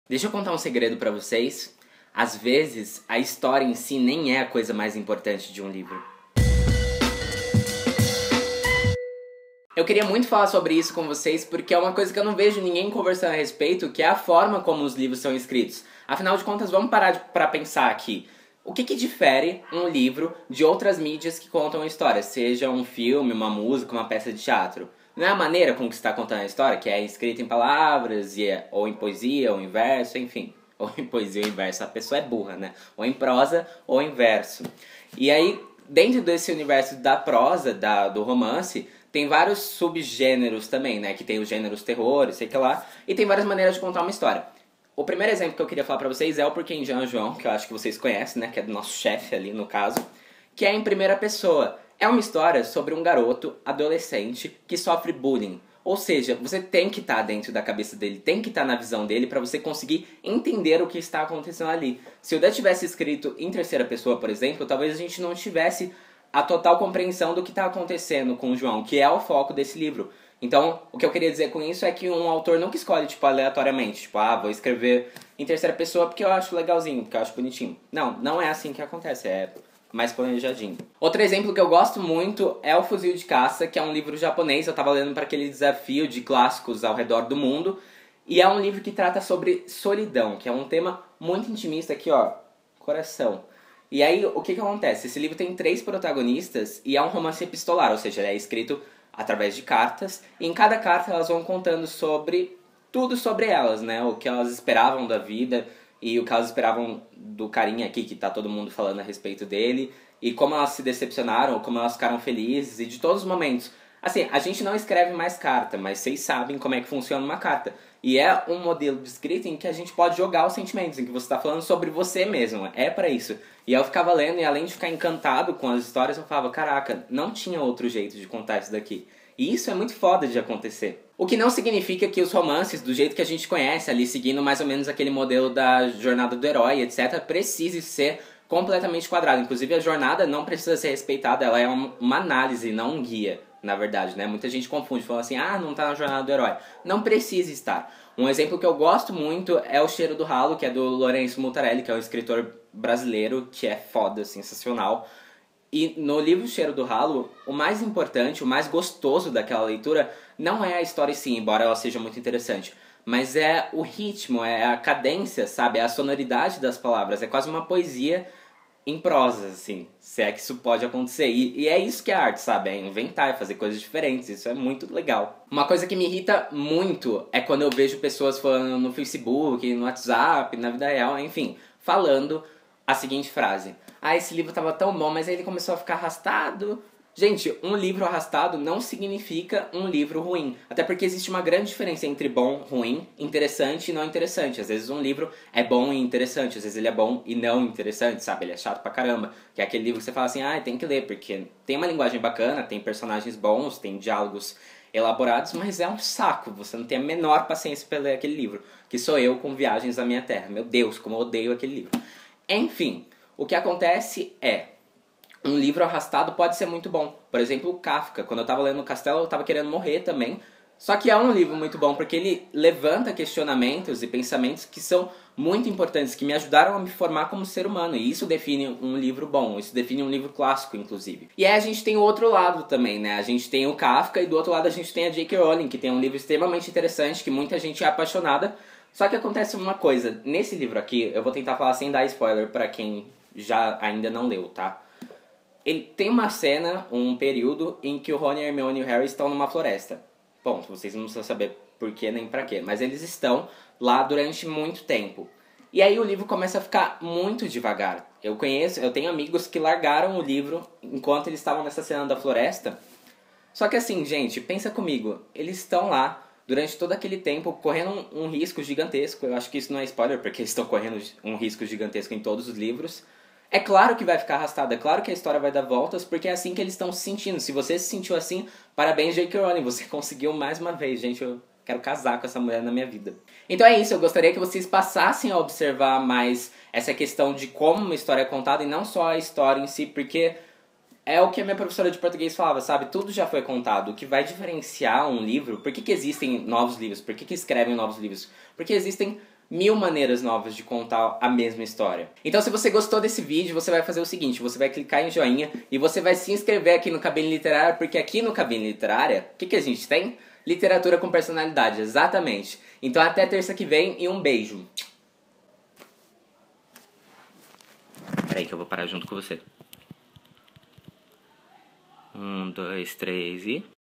Deixa eu contar um segredo pra vocês. Às vezes, a história em si nem é a coisa mais importante de um livro. Eu queria muito falar sobre isso com vocês porque é uma coisa que eu não vejo ninguém conversando a respeito, que é a forma como os livros são escritos. Afinal de contas, vamos parar pra pensar aqui. O que difere um livro de outras mídias que contam a história? Seja um filme, uma música, uma peça de teatro. Não é a maneira com que está contando a história, que é escrita em palavras, ou em poesia, ou em verso, enfim. Ou em poesia ou em verso, a pessoa é burra, né? Ou em prosa ou em verso. E aí, dentro desse universo da prosa, do romance, tem vários subgêneros também, né? Que tem os gêneros terror, sei que lá. E tem várias maneiras de contar uma história. O primeiro exemplo que eu queria falar pra vocês é o Porquê em Jean João, que eu acho que vocês conhecem, né? Que é do nosso chefe ali, no caso. Que é em primeira pessoa. É uma história sobre um garoto adolescente que sofre bullying. Ou seja, você tem que estar dentro da cabeça dele, tem que estar na visão dele para você conseguir entender o que está acontecendo ali. Se o Dan tivesse escrito em terceira pessoa, por exemplo, talvez a gente não tivesse a total compreensão do que está acontecendo com o João, que é o foco desse livro. Então, o que eu queria dizer com isso é que um autor nunca escolhe, aleatoriamente. Vou escrever em terceira pessoa porque eu acho legalzinho, porque eu acho bonitinho. Não, não é assim que acontece, é mais planejadinho. Outro exemplo que eu gosto muito é O Fuzil de Caça, que é um livro japonês. Eu tava lendo para aquele desafio de clássicos ao redor do mundo. E é um livro que trata sobre solidão, que é um tema muito intimista aqui, ó, coração. E aí, o que acontece? Esse livro tem 3 protagonistas e é um romance epistolar, ou seja, ele é escrito através de cartas. E em cada carta elas vão contando sobre tudo sobre elas, né? O que elas esperavam da vida e o que elas esperavam do carinha aqui, que tá todo mundo falando a respeito dele, e como elas se decepcionaram, como elas ficaram felizes, e de todos os momentos. Assim, a gente não escreve mais carta, mas vocês sabem como é que funciona uma carta. E é um modelo de escrita em que a gente pode jogar os sentimentos, em que você tá falando sobre você mesmo, é pra isso. E eu ficava lendo, e além de ficar encantado com as histórias, eu falava, caraca, não tinha outro jeito de contar isso daqui. E isso é muito foda de acontecer. O que não significa que os romances, do jeito que a gente conhece, ali seguindo mais ou menos aquele modelo da jornada do herói, etc., precise ser completamente quadrado. Inclusive, a jornada não precisa ser respeitada, ela é uma análise, não um guia, na verdade, né? Muita gente confunde, fala assim, não tá na jornada do herói. Não precisa estar. Um exemplo que eu gosto muito é O Cheiro do Ralo, que é do Lourenço Mutarelli, que é um escritor brasileiro, que é foda, sensacional. E no livro Cheiro do Ralo, o mais importante, o mais gostoso daquela leitura não é a história em si, embora ela seja muito interessante, mas é o ritmo, é a cadência, sabe? É a sonoridade das palavras, é quase uma poesia em prosa, assim, se é que isso pode acontecer. E é isso que é arte, sabe? É inventar, é fazer coisas diferentes, isso é muito legal. Uma coisa que me irrita muito é quando eu vejo pessoas falando no Facebook, no WhatsApp, na vida real, enfim, falando a seguinte frase: esse livro tava tão bom, mas aí ele começou a ficar arrastado. Gente, um livro arrastado não significa um livro ruim. Até porque existe uma grande diferença entre bom, ruim, interessante e não interessante. Às vezes um livro é bom e interessante, às vezes ele é bom e não interessante, sabe? Ele é chato pra caramba. Que é aquele livro que você fala assim, tem que ler, porque tem uma linguagem bacana, tem personagens bons, tem diálogos elaborados, mas é um saco. Você não tem a menor paciência pra ler aquele livro. Que sou eu com Viagens à Minha Terra. Meu Deus, como eu odeio aquele livro. Enfim, o que acontece é, um livro arrastado pode ser muito bom. Por exemplo, o Kafka. Quando eu tava lendo o Castelo, eu tava querendo morrer também. Só que é um livro muito bom, porque ele levanta questionamentos e pensamentos que são muito importantes, que me ajudaram a me formar como ser humano. E isso define um livro bom, isso define um livro clássico, inclusive. E aí a gente tem o outro lado também, né? A gente tem o Kafka e do outro lado a gente tem a J.K. Rowling, que tem um livro extremamente interessante, que muita gente é apaixonada. Só que acontece uma coisa, nesse livro aqui, eu vou tentar falar sem dar spoiler pra quem já ainda não leu, tá? Ele tem uma cena, um período, em que o Rony, a Hermione e o Harry estão numa floresta. Bom, vocês não precisam saber por quê nem pra quê, mas eles estão lá durante muito tempo. E aí o livro começa a ficar muito devagar. Eu tenho amigos que largaram o livro enquanto eles estavam nessa cena da floresta. Só que assim, gente, pensa comigo, eles estão lá durante todo aquele tempo correndo um risco gigantesco. Eu acho que isso não é spoiler, porque eles estão correndo um risco gigantesco em todos os livros. É claro que vai ficar arrastado, é claro que a história vai dar voltas, porque é assim que eles estão se sentindo. Se você se sentiu assim, parabéns, J.K. Rowling, você conseguiu mais uma vez. Gente, eu quero casar com essa mulher na minha vida. Então é isso, eu gostaria que vocês passassem a observar mais essa questão de como uma história é contada e não só a história em si, porque é o que a minha professora de português falava, sabe? Tudo já foi contado. O que vai diferenciar um livro... Por que existem novos livros? Por que escrevem novos livros? Porque existem 1000 maneiras novas de contar a mesma história. Então se você gostou desse vídeo, você vai fazer o seguinte, você vai clicar em joinha e você vai se inscrever aqui no Cabine Literária, porque aqui no Cabine Literária, o que a gente tem? Literatura com personalidade, exatamente. Então até terça que vem e um beijo. Peraí que eu vou parar junto com você. 1, 2, 3 e...